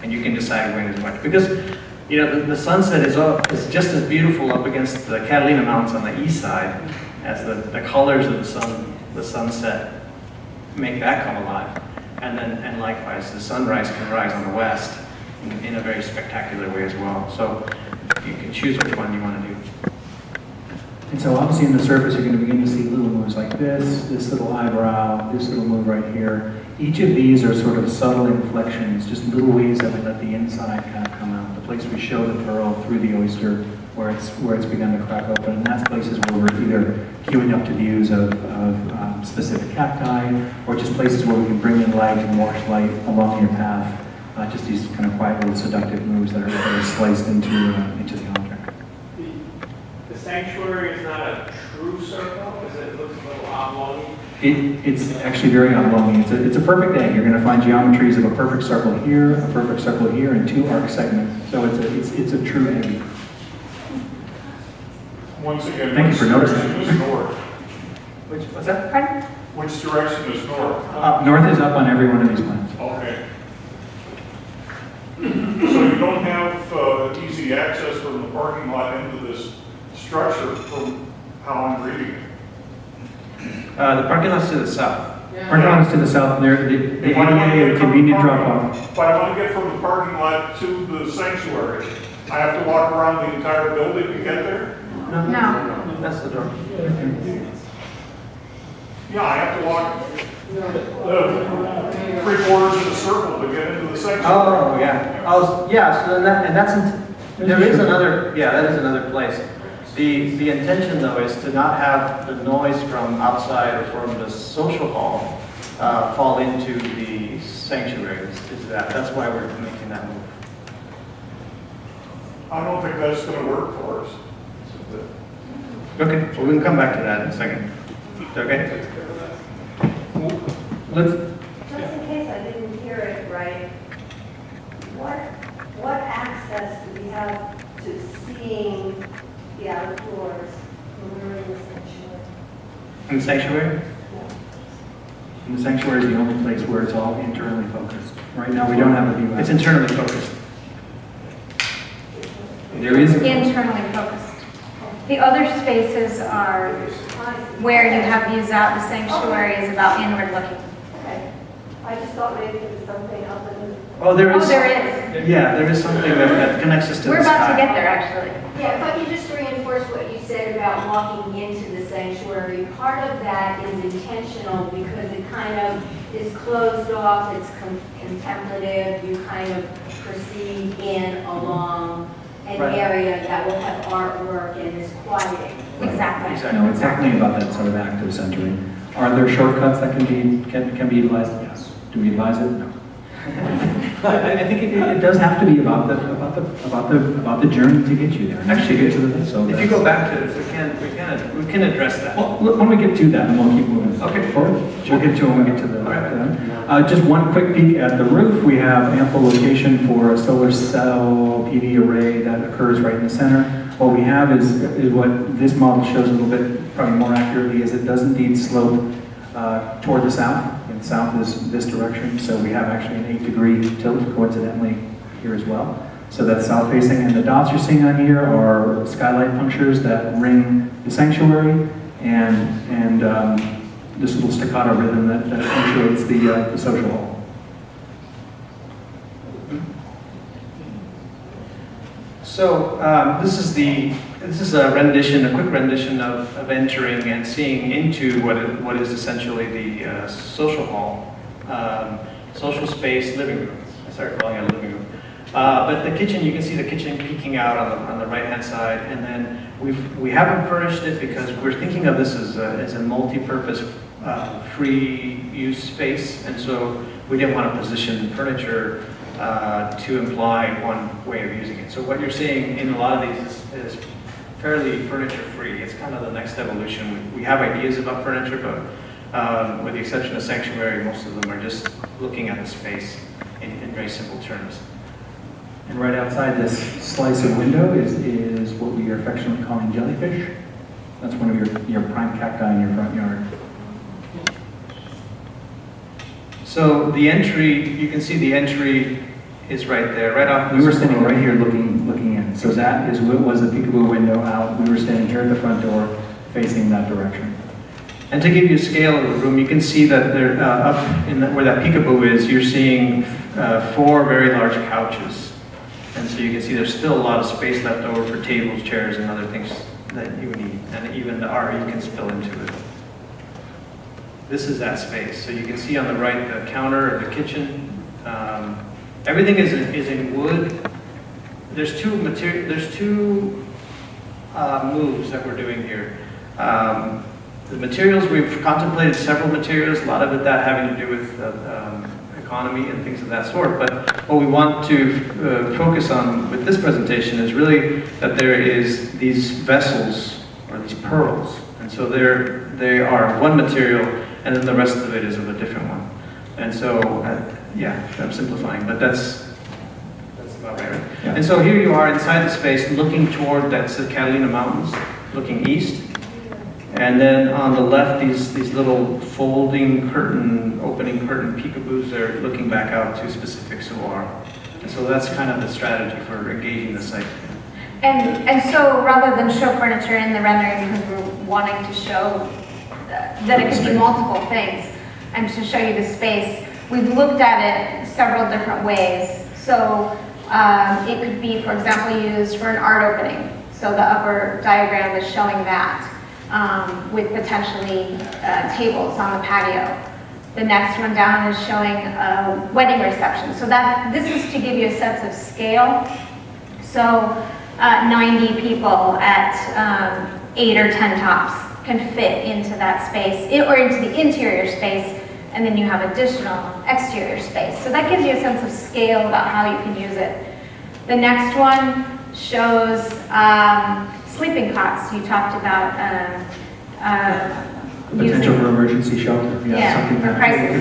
and you can decide when is when. Because, you know, the sunset is just as beautiful up against the Catalina Mountains on the east side as the colors of the sunset make that come alive. And likewise, the sunrise can rise on the west in a very spectacular way as well. So you can choose which one you want to do. And so obviously in the surface, you're going to begin to see little moves like this little eyebrow, this little move right here. Each of these are sort of subtle inflections, just little ways that we let the inside kind of come out. The place we show the pearl through the oyster, where it's begun to crack open, and that's places where we're either queuing up to views of specific cacti, or just places where we can bring in light and wash light along your path. Just these kind of quiet little seductive moves that are sliced into the object. The sanctuary is not a true circle because it looks a little oblong. It's actually very oblong. It's a perfect egg. You're going to find geometries of a perfect circle here, a perfect circle here, and two arc segments. So it's a true egg. Once again, Thank you for noticing. Is north? What's that? Pardon? Which direction is north? North is up on every one of these plans. Okay. So you don't have easy access from the parking lot into this structure from how I'm reading it. The parking lot's to the south. Parking lot is to the south, and there the If I want to ADA get and from convenient the parking- drop-off. If I want to get from the parking lot to the sanctuary, I have to walk around the entire building to get there? No. That's the door. Yeah, I have to walk 3/4 of the circle to get into the sanctuary. Oh, yeah. Yeah, so then that is another place. The intention though is to not have the noise from outside or from the social hall fall into the sanctuary. That's why we're making that move. I don't think that's going to work for us. Okay, well, we can come back to that in a second. Okay? Let's, Just in case I didn't hear it right, what access do we have to seeing the outdoors when we're in the sanctuary? in the sanctuary? And the sanctuary is the only place where it's all internally focused. Right now, we don't have a view out. It's internally focused. There is Internally focused. The other spaces are where you have views out. The sanctuary is about inward looking. Okay. I just thought maybe there was something up in the... Oh, there is. Oh, there is. Yeah, there is something that connects us to We're the sky. about to get there, actually. Yeah, if I could just reinforce what you said about walking into the sanctuary, part of that is intentional because it kind of is closed off, it's contemplative, you kind of proceed in along an Right. area that will have artwork and is quieting. Exactly. No, it's definitely about that sort of active centering. Are there shortcuts that can be utilized? Yes. Do we utilize it? No. I think it does have to be about the journey to get you there. Actually, to get to the so If you go back to it, we can address that. well, when we get to that, and we'll keep moving. Okay. Forward. We'll get to it when we get to the. All right. Just one quick peek at the roof. We have ample location for a solar cell PV array that occurs right in the center. What we have is what this model shows a little bit, probably more accurately, is it does indeed slope toward the south. And south is this direction, so we have actually an 8-degree tilt, coincidentally, here as well. So that's south facing, and the dots you're seeing on here are skylight punctures that ring the sanctuary, and this little staccato rhythm that punctuates the social hall. So this is a quick rendition of entering and seeing into what is essentially the social hall, social space, living room. I started calling it a living room. But the kitchen, you can see the kitchen peeking out on the right-hand side, and then we haven't furnished it because we're thinking of this as a multi-purpose, free-use space, and so we didn't want to position furniture to imply one way of using it. So what you're seeing in a lot of these is fairly furniture-free. It's kind of the next evolution. We have ideas about furniture, but with the exception of Sanctuary, most of them are just looking at the space in very simple terms. And right outside this slice of window is what we are affectionately calling jellyfish. That's one of your prime cacti in your front yard. So the entry, you can see the entry is right there, right off. We were standing right here looking in. So that was the peekaboo window out. We were standing here at the front door facing that direction. And to give you a scale of the room, you can see that there, up in where that peekaboo is, you're seeing 4 very large couches. And so you can see there's still a lot of space left over for tables, chairs, and other things that you would need. And even the RE can spill into it. This is that space. So you can see on the right the counter of the kitchen. Everything is in wood. There's two moves that we're doing here. The materials, we've contemplated several materials, a lot of it that having to do with economy and things of that sort. But what we want to focus on with this presentation is really that there is these vessels or these pearls. And so they are one material, and then the rest of it is of a different one. And so, yeah, I'm simplifying, but that's about right. Yeah. And so here you are inside the space looking toward that's the Catalina Mountains, looking east. And then on the left, these little folding curtain, opening curtain peekaboos are looking back out to specific SOAR. And so that's kind of the strategy for engaging the site. And so rather than show furniture in the rendering, because we're wanting to show that it could be multiple things, and to show you the space, we've looked at it several different ways. So it could be, for example, used for an art opening. So the upper diagram is showing that. With potentially tables on the patio. The next one down is showing a wedding reception. So this is to give you a sense of scale. So 90 people at 8 or 10 tops can fit into that space, or into the interior space, and then you have additional exterior space. So that gives you a sense of scale about how you can use it. The next one shows sleeping cots. You talked about Potential for emergency shelter. Something for that crisis. could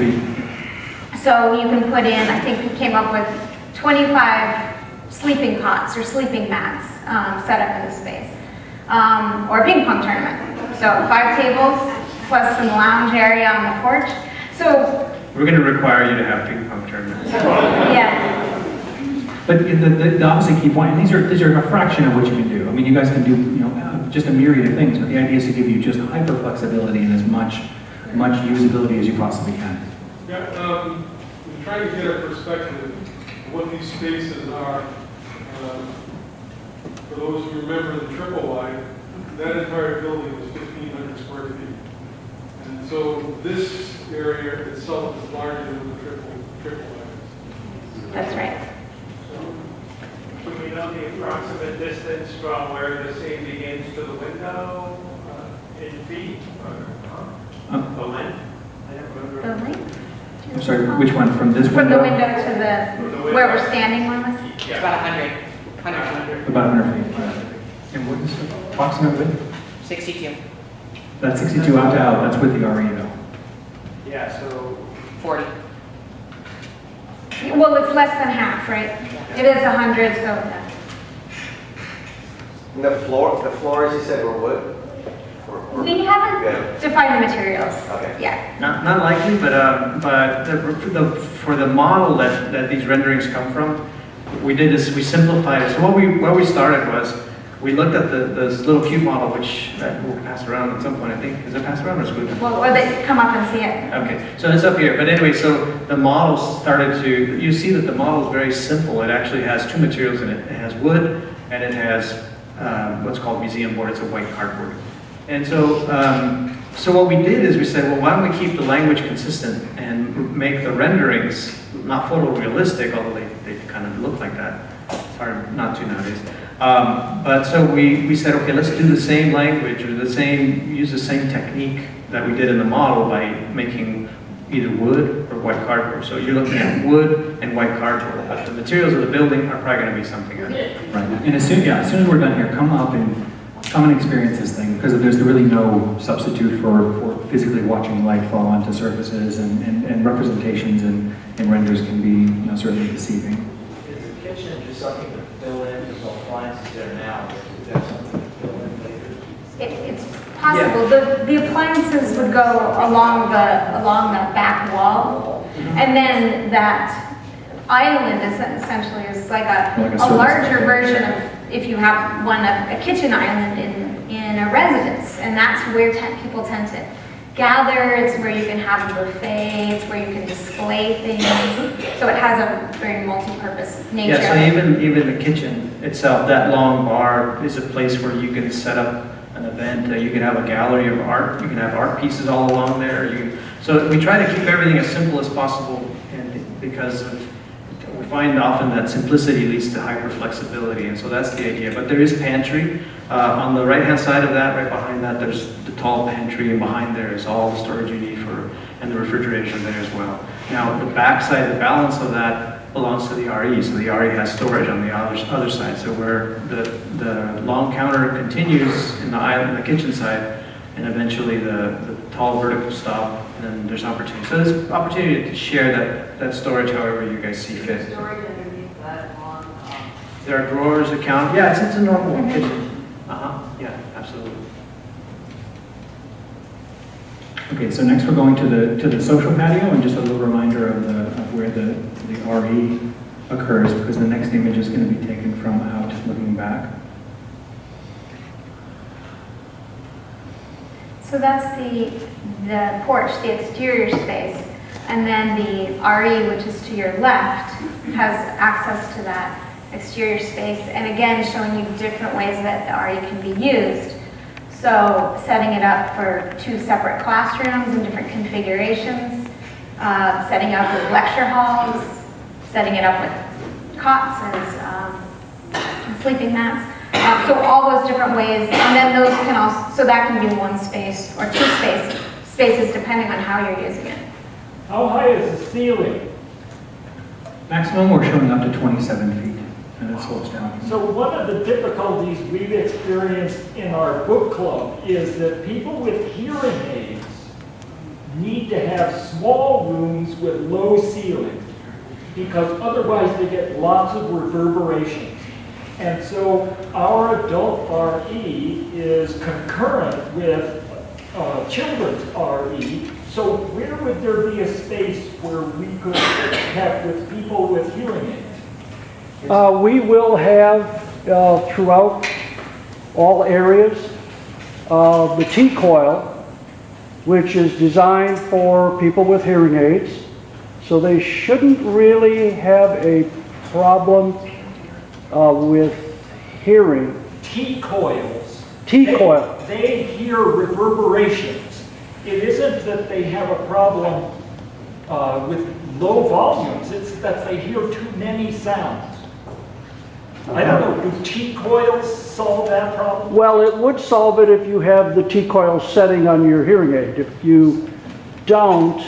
be. So you can put in, I think we came up with 25 sleeping cots or sleeping mats set up in the space. Or a ping pong tournament. So 5 tables plus some lounge area on the porch. So We're going to require you to have ping pong tournaments. yeah. But the obviously key point, and these are a fraction of what you can do. I mean, you guys can do, just a myriad of things, but the idea is to give you just hyper flexibility and as much usability as you possibly can. Yeah, I'm trying to get a perspective of what these spaces are. For those who remember the triple wide, that entire building was 1,500 square feet. And so this area itself is larger than the triple wide. That's right. Do we know the approximate distance from where the scene begins to the window in feet or the length? I don't remember. The length? I'm sorry, which one? From this From window? the window to where we're standing, Melissa? Yeah. About 100 feet. About 100 feet. And what is the approximate width? 62, That's 62 out to out. That's with the RE though. Yeah, so 40. Well, it's less than half, right? It is 100, so. The floors you said were wood? We haven't Yeah. defined the materials. Okay. Yeah. Not likely, but for the model that these renderings come from, we did this. We simplified it. So where we started was we looked at this little cube model, which we'll pass around at some point. I think is it passed around or is it good? Well, or they come up and see it. Okay, so it's up here. But anyway, so the model started to. You see that the model is very simple. It actually has 2 materials in it. It has wood and it has what's called museum board. It's a white cardboard. And so, so what we did is we said, well, why don't we keep the language consistent and make the renderings not photorealistic, although they kind of look like that. It's hard not to nowadays. But so we said, okay, let's do the same language or use the same technique that we did in the model by making either wood or white cardboard. So you're looking at wood and white cardboard, but the materials of the building are probably going to be something else. Right. And as soon as we're done here, come and experience this thing, because there's really no substitute for physically watching light fall onto surfaces, and representations and renders can be certainly deceiving. Is the kitchen just something to fill in, there's no appliances there now, is that something to fill in later? It's possible. The appliances would go along the back wall, and then that island is essentially is like a service larger area. version of if you have a kitchen island in a residence, and that's where people tend to gather. It's where you can have a buffet. It's where you can display things. So it has a very multi-purpose nature. Yeah, so even the kitchen itself, that long bar is a place where you can set up an event. You can have a gallery of art. You can have art pieces all along there. So we try to keep everything as simple as possible, and because we find often that simplicity leads to hyper flexibility, and so that's the idea. But there is pantry. On the right-hand side of that, right behind that, there's the tall pantry, and behind there is all the storage you need and the refrigerators are there as well. Now, the back side, the balance of that belongs to the RE, so the RE has storage on the other side. So where the long counter continues in the island, in the kitchen side, and eventually the tall vertical stop, and then there's opportunity. So there's opportunity to share that storage however you guys see fit. Storage underneath that on, There are drawers that count. Yeah, it's a normal kitchen. Yeah, absolutely. Okay, so next we're going to the social patio, and just a little reminder of where the RE occurs, because the next image is going to be taken from out looking back. So that's the porch, the exterior space, and then the RE, which is to your left, has access to that exterior space, and again showing you different ways that the RE can be used. So setting it up for 2 separate classrooms in different configurations, setting up with lecture halls, setting it up with cots and sleeping mats. So all those different ways, and then those can also, so that can be 1 space or 2 spaces depending on how you're using it. How high is the ceiling? Maximum, we're showing up to 27 feet, and it slopes down. So one of the difficulties we've experienced in our book club is that people with hearing aids need to have small rooms with low ceilings, because otherwise they get lots of reverberations. And so our adult RE is concurrent with children's RE. So where would there be a space where we could have with people with hearing aids? We will have throughout all areas the T-coil, which is designed for people with hearing aids. So they shouldn't really have a problem with hearing. T-coils. T-coil. They hear reverberations. It isn't that they have a problem with low volumes, it's that they hear too many sounds. I don't know, do T-coils solve that problem? Well, it would solve it if you have the T-coil setting on your hearing aid. If you don't,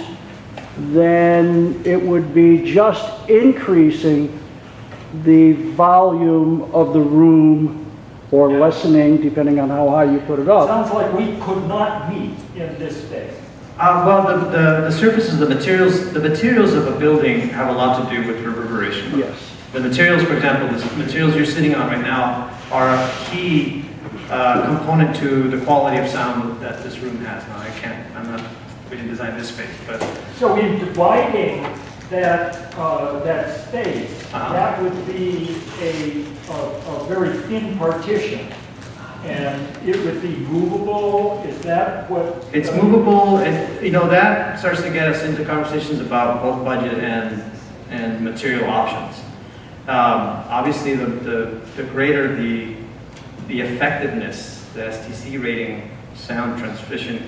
then it would be just increasing the volume of the room or lessening, depending on how high you put it up. Sounds like we could not meet in this space. Well, the surfaces, the materials of a building have a lot to do with reverberation. Yes. The materials, for example, the materials you're sitting on right now are a key component to the quality of sound that this room has. Now, we didn't design this space, but. So in dividing that space, that would be a very thin partition. And it would be movable. Is that what? It's movable, and that starts to get us into conversations about both budget and material options. Obviously, the greater the effectiveness, the STC rating, sound transmission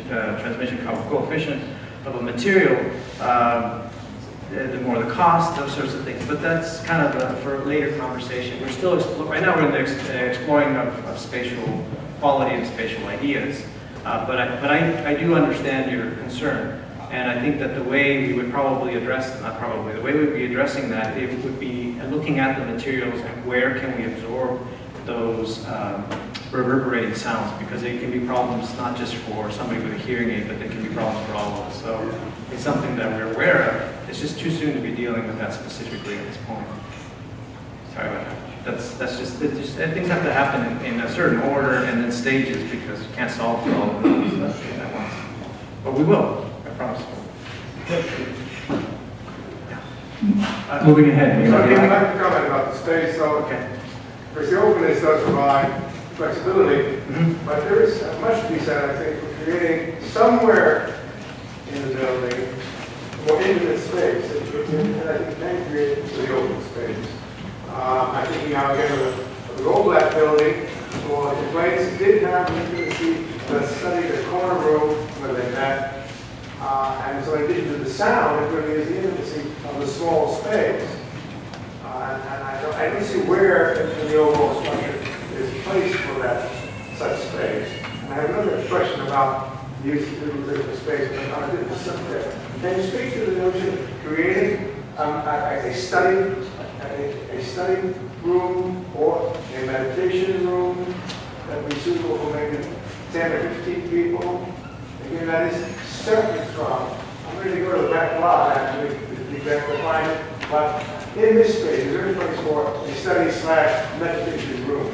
coefficient of a material, the more the cost, those sorts of things. But that's kind of for a later conversation. We're still right now we're in the exploring of spatial quality and spatial ideas. But I do understand your concern, and I think that the way we would probably address, the way we'd be addressing that, it would be looking at the materials and where can we absorb those reverberating sounds, because they can be problems not just for somebody with a hearing aid, but they can be problems for all of us. So it's something that we're aware of. It's just too soon to be dealing with that specifically at this point. Sorry about that. That's just things have to happen in a certain order and then stages, because you can't solve for all of those at once. But we will, I promise. Moving ahead. So I'd like to comment about the space, so, because the openness does provide flexibility, but there is much to be said, I think, for creating somewhere in the building more intimate space, and I think can create the open space. I think now again with the rollback building, or the place did have intimacy, let's study the corner room where they met. And so in addition to the sound, it really is the intimacy of the small space. And I don't see where in the overall structure is place for that such space. And I have another question about the use of the space, but on a different subject. Can you speak to the notion of creating a study room or a meditation room that would be suitable for maybe 10 or 15 people? Again, that is separate from, I'm ready to go to the back lot actually, to find it, but in this space, is there any place for a study/meditation room?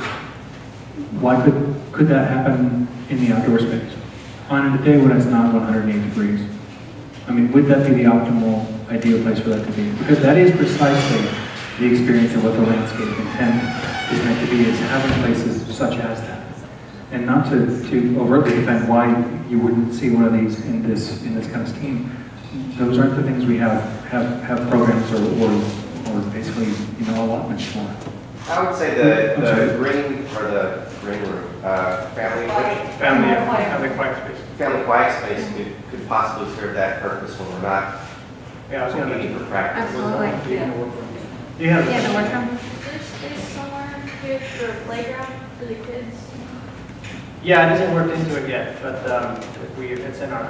Why could that happen in the outdoor space? On a day when it's not 108 degrees? I mean, would that be the optimal, ideal place for that to be? Because that is precisely the experience of what the landscape intent is meant to be, is having places such as that. And not to overtly defend why you wouldn't see one of these in this kind of scheme. Those aren't the things we have programs or basically, you know, allotments for. I would say the green room, family quiet space could possibly serve that purpose when we're not meeting for practice. Absolutely. Yeah. Yeah, the workroom. Is there space somewhere here for a playground for the kids? Yeah, it isn't worked into it yet, but it's in our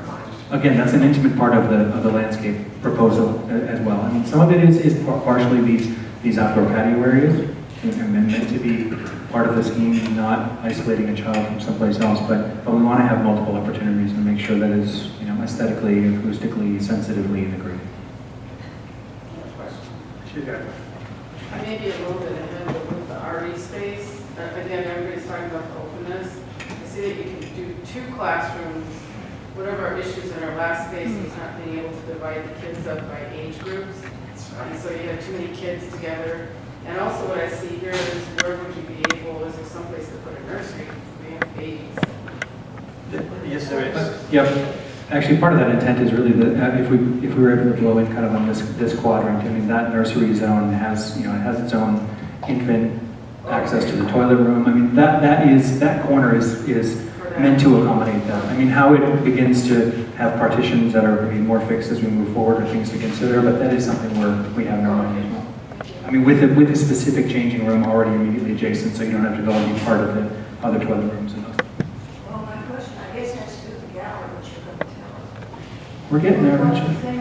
minds. Again, that's an intimate part of the landscape proposal as well. I mean, some of it is partially these outdoor patio areas, and meant to be part of the scheme, not isolating a child from someplace else, but we want to have multiple opportunities and make sure that it's, you know, aesthetically, acoustically, sensitively integrated. I may be a little bit ahead with the RV space. Again, everybody's talking about the openness. I see that you can do 2 classrooms. Whatever our issues in our last space is not being able to divide the kids up by age groups. And so you have too many kids together. And also what I see here is where would you be able, is there someplace to put a nursery? We have babies. Yes, there is. Yep. Actually, part of that intent is really that if we were able to blow in kind of on this quadrant, I mean, that nursery zone has, you know, it has its own infant access to the toilet room. I mean, that corner is meant to accommodate that. I mean, how it begins to have partitions that are maybe more fixed as we move forward are things to consider, but that is something we have in our mind as well. I mean, with a specific changing room already immediately adjacent, so you don't have to go and be part of the other toilet rooms and those. Well, my question, I guess, has to do with the gallery, what you're going to tell us. We're getting there eventually. The thing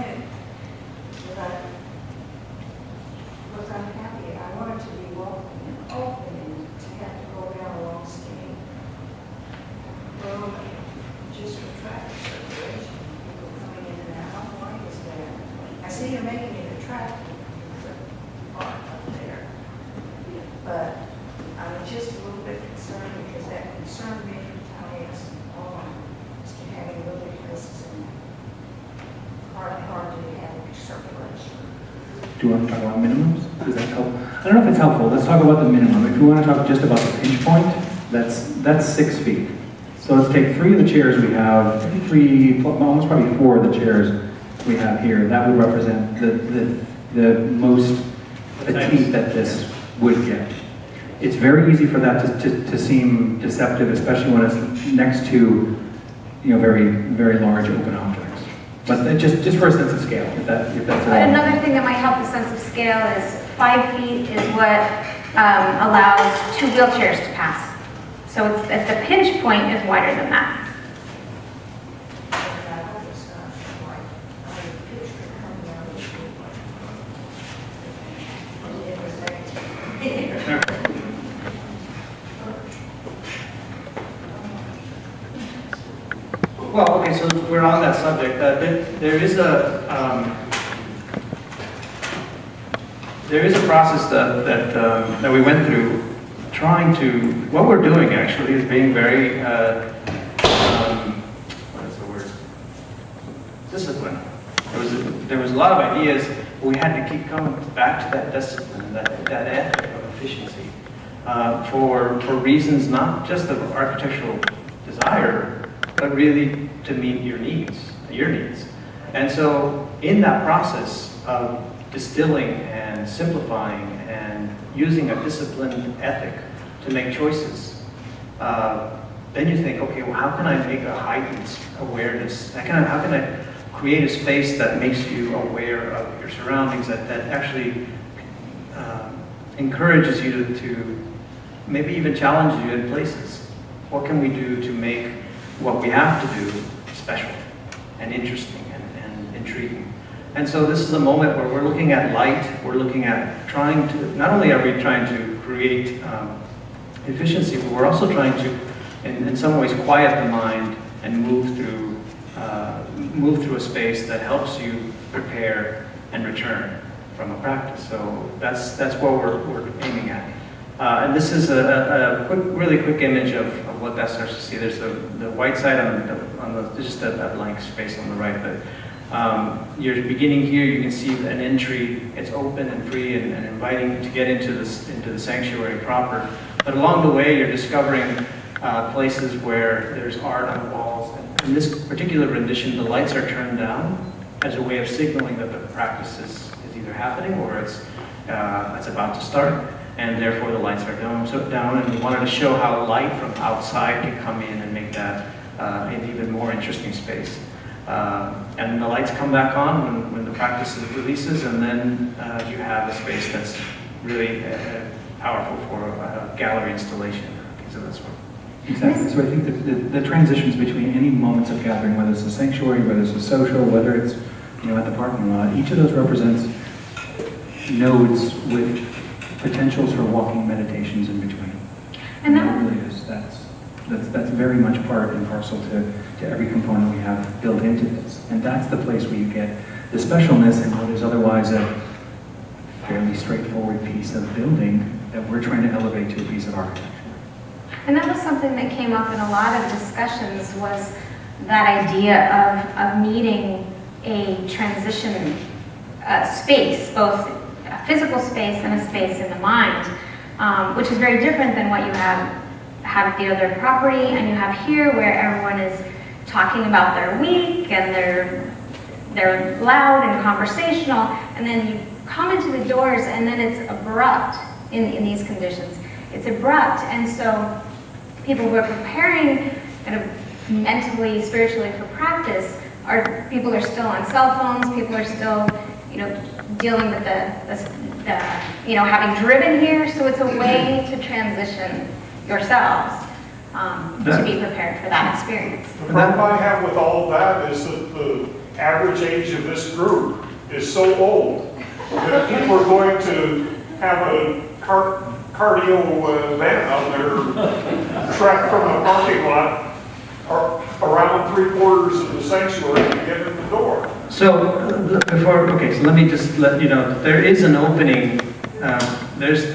that was unhappy, I wanted to be welcoming and open and to have to go down a long skinny road just for traffic circulation, people coming in and out. Why is that? I see you're making it attractive, the park up there, but I'm just a little bit concerned because that concerned me from Tony on as to having little places in there. Hard to have circulation. Do you want to talk about minimums? Does that help? I don't know if it's helpful. Let's talk about the minimum. If you want to talk just about the pinch point, that's 6 feet. So let's take 3 of the chairs we have, maybe 3, almost probably 4 of the chairs we have here. That would represent the most petite that this would get. It's very easy for that to seem deceptive, especially when it's next to, you know, very, very large open objects. But just for a sense of scale, if that's Another thing that might help the sense of scale is 5 feet is what allows 2 wheelchairs to pass. So the pinch point is wider than that. Well, okay, so we're on that subject. There is a process that we went through, trying to. What we're doing actually is being very what is the word? Disciplined. There was a lot of ideas We had to keep coming back to that discipline, that ethic of efficiency, for reasons not just of architectural desire, but really to meet your needs. And so in that process of distilling and simplifying and using a disciplined ethic to make choices, then you think, okay, well, how can I make a heightened awareness? How can I create a space that makes you aware of your surroundings, that actually encourages you to maybe even challenges you in places? What can we do to make what we have to do special and interesting and intriguing? And so this is a moment where we're looking at light, we're looking at trying to, not only are we trying to create efficiency, but we're also trying to, in some ways, quiet the mind and move through a space that helps you prepare and return from a practice. So that's what we're aiming at. And this is a really quick image of what that starts to see. There's the white side on the just a blank space on the right. But you're beginning here. You can see an entry. It's open and free and inviting you to get into the sanctuary proper. But along the way, you're discovering places where there's art on the walls. In this particular rendition, the lights are turned down as a way of signaling that the practice is either happening or it's about to start, and therefore the lights are down. And we wanted to show how light from outside can come in and make that an even more interesting space. And the lights come back on when the practice releases, and then you have a space that's really powerful for a gallery installation. So that's what. Exactly. So I think that the transitions between any moments of gathering, whether it's a sanctuary, whether it's a social, whether it's at the parking lot, each of those represents nodes with potentials for walking meditations in between. And that really is that's very much part and parcel to every component we have built into this. And that's the place where you get the specialness in what is otherwise a fairly straightforward piece of building that we're trying to elevate to a piece of architecture. And that was something that came up in a lot of discussions, was that idea of needing a transition space, both a physical space and a space in the mind, which is very different than what you have at the other property, and you have here where everyone is talking about their week and they're loud and conversational, and then you come into the doors and then it's abrupt in these conditions. It's abrupt, and so people who are preparing kind of mentally, spiritually for practice, people are still on cell phones, people are still, dealing with the having driven here, so it's a way to transition yourselves to be prepared for that experience. The problem I have with all of that is that the average age of this group is so old that people are going to have a cardio van out there, track from the parking lot around 3/4 of the sanctuary to get in the door. So so let me just let you know, there is an opening.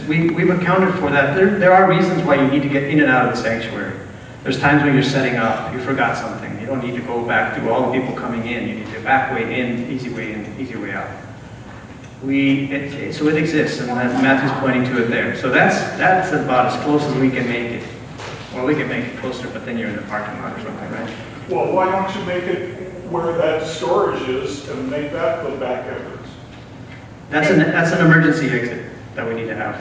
We've accounted for that. There are reasons why you need to get in and out of the sanctuary. There's times when you're setting up, you forgot something. You don't need to go back through all the people coming in. You need to back way in, easy way out. So it exists, and Matthew's pointing to it there. So that's about as close as we can make it. Well, we can make it closer, but then you're in the parking lot or something, right? Well, why don't you make it where that storage is and make that the back entrance? That's an emergency exit that we need to have.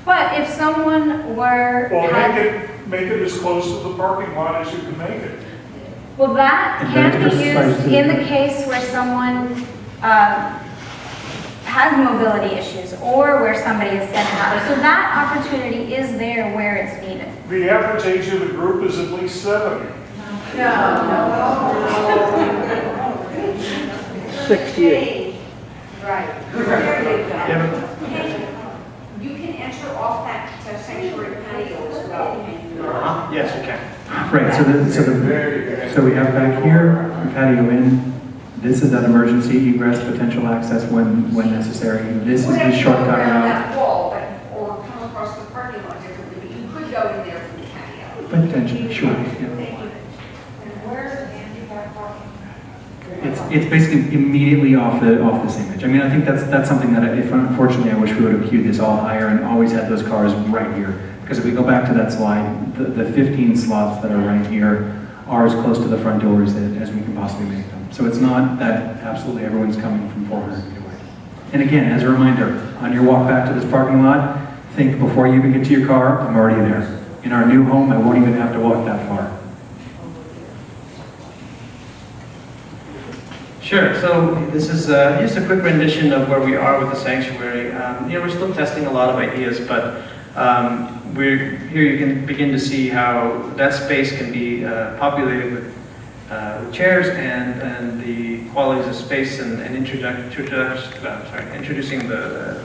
But if someone were... Well, make it as close to the parking lot as you can make it. Well, that can be used in the case where someone has mobility issues or where somebody is set up. So that opportunity is there where it's needed. The average age of the group is at least 70. No. 68. Right. There you go. Yeah. You can enter off that sanctuary patio as well. Yes, you can. Right. So we have back here patio in. This is that emergency egress, potential access when necessary. This is the shortcut around route. that wall, or come across the parking lot differently, but you could go in there from the patio. Potentially, sure. Yeah. And where's the handicap parking? it's basically immediately off this image. I mean, I think that's something that, if unfortunately, I wish we would have queued this all higher and always had those cars right here. Because if we go back to that slide, the 15 slots that are right here are as close to the front doors as we can possibly make them. So it's not that absolutely everyone's coming from 400 feet away. And again, as a reminder, on your walk back to this parking lot, think before you even get to your car, I'm already there. In our new home, I won't even have to walk that far. Sure, so this is just a quick rendition of where we are with the sanctuary. We're still testing a lot of ideas, but here you can begin to see how that space can be populated with chairs and the qualities of space and introducing the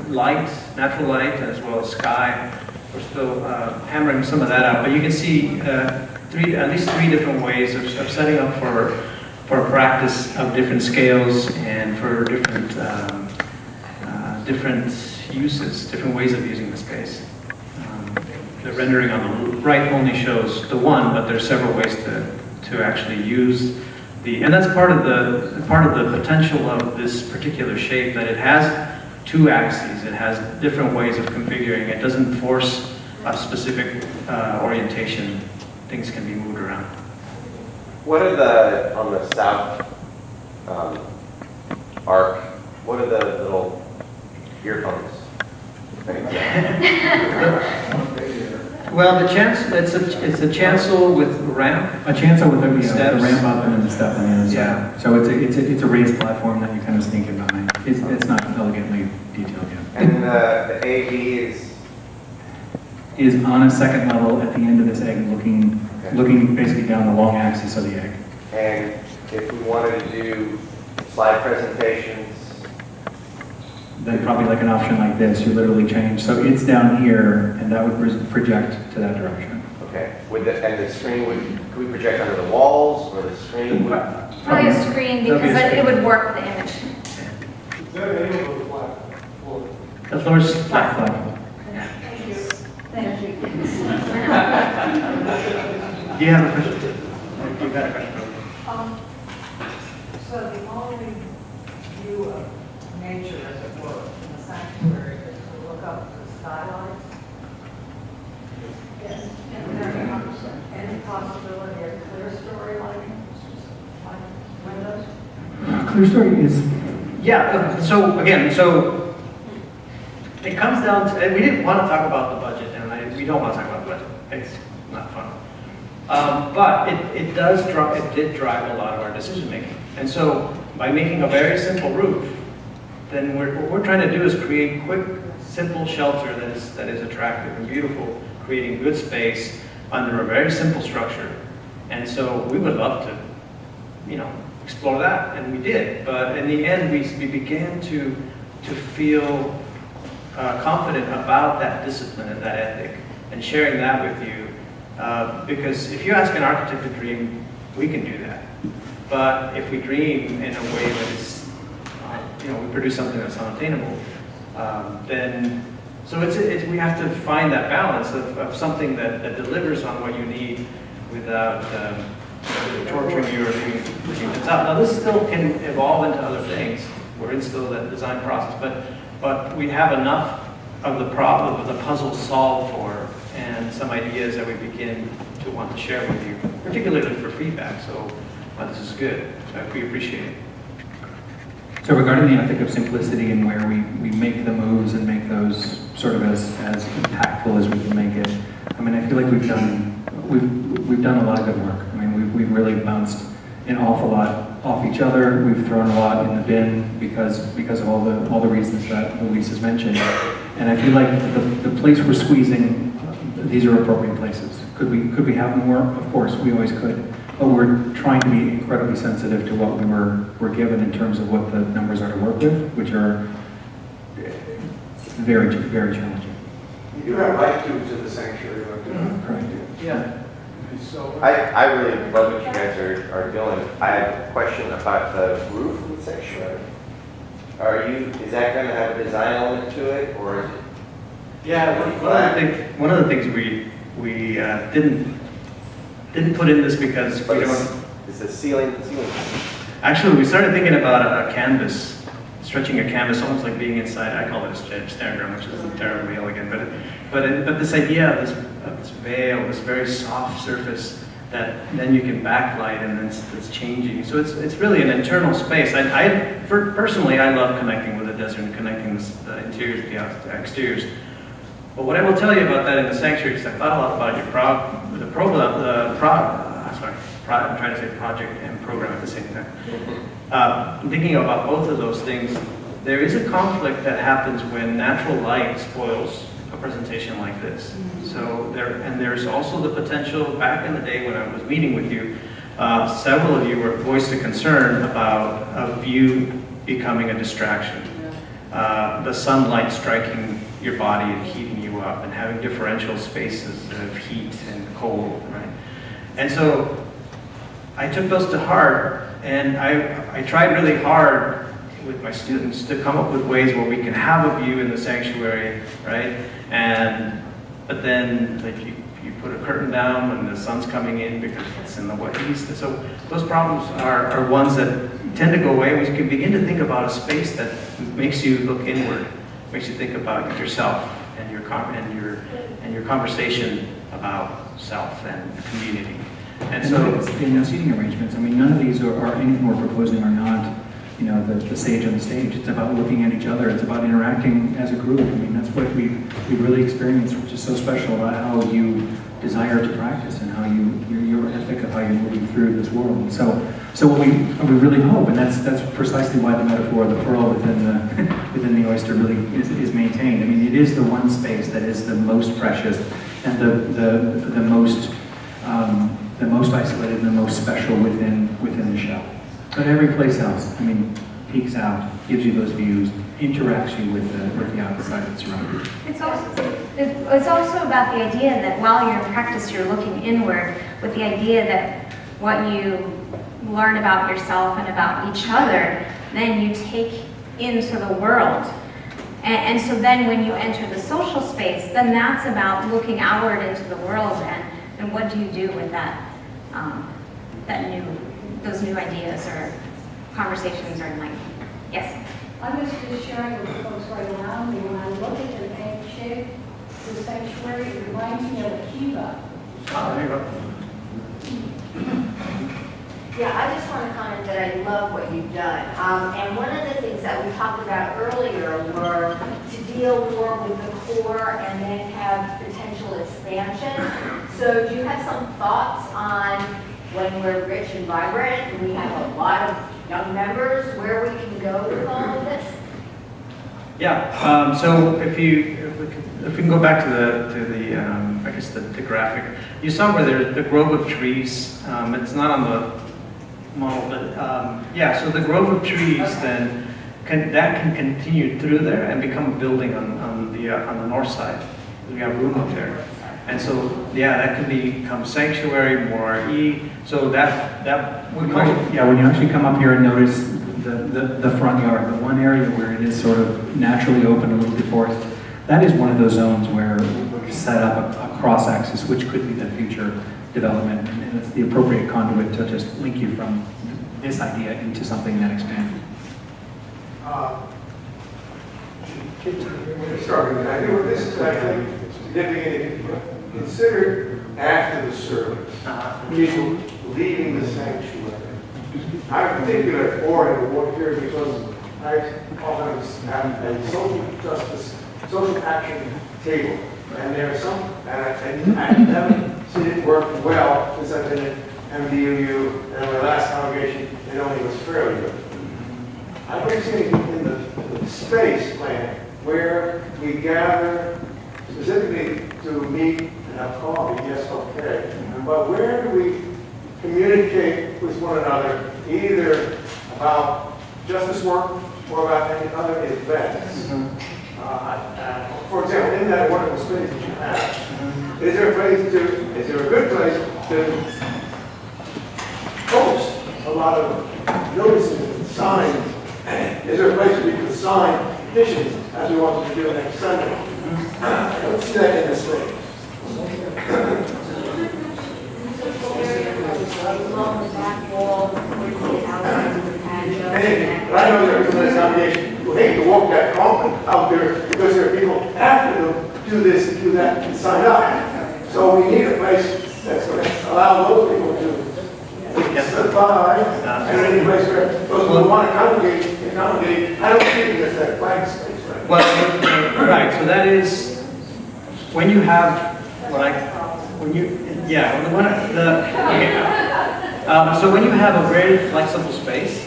light, natural light, as well as sky. We're still hammering some of that out, but you can see at least three different ways of setting up for practice of different scales and for different uses, different ways of using the space. The rendering on the right only shows the one, but there's several ways to actually use and that's part of the potential of this particular shape, that it has two axes. It has different ways of configuring. It doesn't force a specific orientation. Things can be moved around. What are on the south arc, what are the little earphones? Well, it's a chancel with ramp. A chancel with a steps. ramp up and then the step on the other side. Yeah. So it's a raised platform that you kind of sneak in behind. It's not elegantly detailed yet. And the AV is on a second level at the end of this egg, looking basically down the long axis of the egg. And if we wanted to do slide presentations, Then probably like an option like this, you literally change. So it's down here, and that would project to that direction. okay. And the screen could we project under the walls, or the screen would? Probably a screen, because it would work the image. Is that any of the flat floor? The floor's flat. Thank you. Thank you. Do you have a question? You've got a question. So the only view of nature, as it were, in the sanctuary is to look up to the skylights? Yes. Is there any possibility of clear story lighting, like windows? Clear story is Yeah, so again, it comes down to, and we didn't want to talk about the budget, and we don't want to talk about the budget. It's not fun. But it did drive a lot of our decision making. And so by making a very simple roof, then what we're trying to do is create quick, simple shelter that is attractive and beautiful, creating good space under a very simple structure. And so we would love to, explore that, and we did. But in the end, we began to feel confident about that discipline and that ethic, and sharing that with you. Because if you ask an architect to dream, we can do that. But if we dream in a way that is, we produce something that's unattainable, then, so we have to find that balance of something that delivers on what you need without torturing you or leaving things out. Now, this still can evolve into other things. We're in still that design process, but we have enough of the problem, of the puzzle solved for, and some ideas that we begin to want to share with you, particularly for feedback. So this is good. So we appreciate it. So regarding the ethic of simplicity and where we make the moves and make those sort of as impactful as we can make it, I mean, I feel like we've done a lot of good work. I mean, we've really bounced an awful lot off each other. We've thrown a lot in the bin because of all the reasons that Luis has mentioned. And I feel like the place we're squeezing, these are appropriate places. Could we have more? Of course, we always could. But we're trying to be incredibly sensitive to what we were given in terms of what the numbers are to work with, which are very, very challenging. You have right to the sanctuary. Correct. Yeah. I really love what you guys are doing. I have a question about the roof of the sanctuary. Is that going to have a design element to it, or is it? Yeah, one of the things we didn't put in this because we don't. Is the ceiling? Actually, we started thinking about a canvas, stretching a canvas, almost like being inside. I call it a stairgram, which isn't terribly elegant, but this idea of this veil, this very soft surface that then you can backlight and then it's changing. So it's really an internal space. Personally, I love connecting with the desert and connecting the interiors with the exteriors. But what I will tell you about that in the sanctuary, because I thought a lot about your I'm trying to say project and program at the same time. Thinking about both of those things, there is a conflict that happens when natural light spoils a presentation like this. So there's also the potential, back in the day when I was meeting with you, several of you were voiced a concern about a view becoming a distraction. The sunlight striking your body and heating you up and having differential spaces of heat and cold, right? And so I took those to heart, and I tried really hard with my students to come up with ways where we can have a view in the sanctuary, right? But then like you put a curtain down when the sun's coming in because it's in the east. So those problems are ones that tend to go away. We can begin to think about a space that makes you look inward, makes you think about yourself and your conversation about self and community. And so in the seating arrangements, I mean, none of these are anything we're proposing are not, you know, the sage on the stage. It's about looking at each other. It's about interacting as a group. I mean, that's what we really experienced, which is so special about how you desire to practice and how your ethic of how you're moving through this world. So what we really hope, and that's precisely why the metaphor of the pearl within the oyster really is maintained. I mean, it is the one space that is the most precious and the most isolated and the most special within the shell. But every place else, I mean, peeks out, gives you those views, interacts you with the outside that's around you. It's also about the idea that while you're in practice, you're looking inward with the idea that what you learn about yourself and about each other, then you take into the world. And so then when you enter the social space, then that's about looking outward into the world and what do you do with those new ideas or conversations or enlightenment. Yes? I was just sharing with the folks right around me, when I look at the egg shape, the sanctuary, it reminds me of a kiva. There you go. Yeah, I just want to comment that I love what you've done. And one of the things that we talked about earlier were to deal more with the core and then have potential expansion. So do you have some thoughts on when we're rich and vibrant and we have a lot of young members, where we can go with all of this? Yeah. So if we can go back to the I guess the graphic, you saw where there's the grove of trees. It's not on the model, but yeah. So the grove of trees then can continue through there and become a building on the north side. We have room up there. And so, yeah, that can become sanctuary, more RE. So when you actually come up here and notice the front yard, the one area where it is sort of naturally open, a little bit forest, that is one of those zones where we've set up a cross-axis, which could be the future development. And it's the appropriate conduit to just link you from this idea into something that expands. Start with that. I think this is actually significant. Consider after the service, people leaving the sanctuary. I'm particular for the work here because I often have a social action table, and there are some, and I haven't seen it work well since I've been at MVUU, and my last congregation, it only was fairly good. I've been seeing in the space plan where we gather specifically to meet and have coffee, yes, okay. But where do we communicate with one another, either about justice work or about any other events? For example, in that wonderful space that you have, is there a good place to post a lot of notices and signs? Is there a place where we can sign petitions as we want to do next Sunday? I don't see that in the space. Along the back wall, where the outside do this and do that and sign up. So we need a place that's going to allow those people to sit by, and any place where those who want to congregate, can congregate. I don't think there's that blank space right now. Well, right, so that is, when you have, so when you have a very flexible space,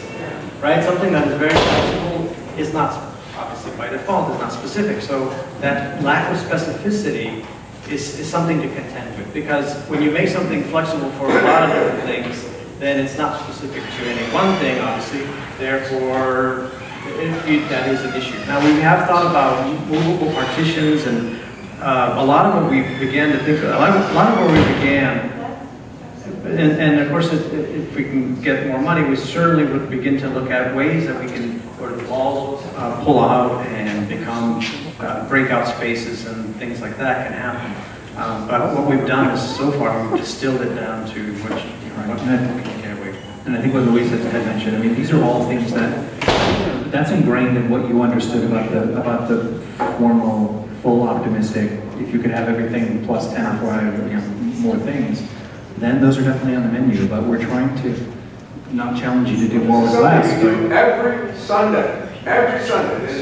right, something that is very flexible is not, obviously by default, is not specific. So that lack of specificity is something to contend with, because when you make something flexible for a lot of different things, then it's not specific to any one thing, obviously. Therefore, that is an issue. Now, we have thought about movable partitions, and a lot of what we began to think, a lot of where we began, and of course, if we can get more money, we certainly would begin to look at ways that we can, where the walls pull out and become breakout spaces and things like that can happen. But what we've done is, so far, we've distilled it down to what we can get away with. And I think what Louise had mentioned, I mean, these are all things that's ingrained in what you understood about the formal, full optimistic. If you could have everything plus 10 or 4 more things, then those are definitely on the menu. But we're trying to not challenge you to do more with less. Every Sunday, there's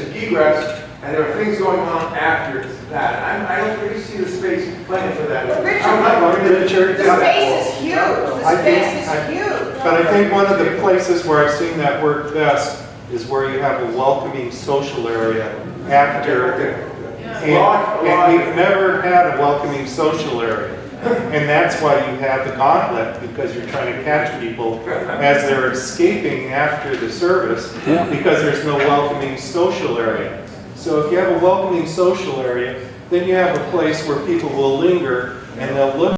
an egress, and there are things going on after that. I don't really see the space plenty for that. But Richard, I'm not going to the church. the space is huge, the space is huge. But I think one of the places where I've seen that work best is where you have a welcoming social area after. And we've never had a welcoming social area. And that's why you have the gauntlet, because you're trying to catch people as they're escaping after the service, because there's no welcoming social area. So if you have a welcoming social area, then you have a place where people will linger and they'll look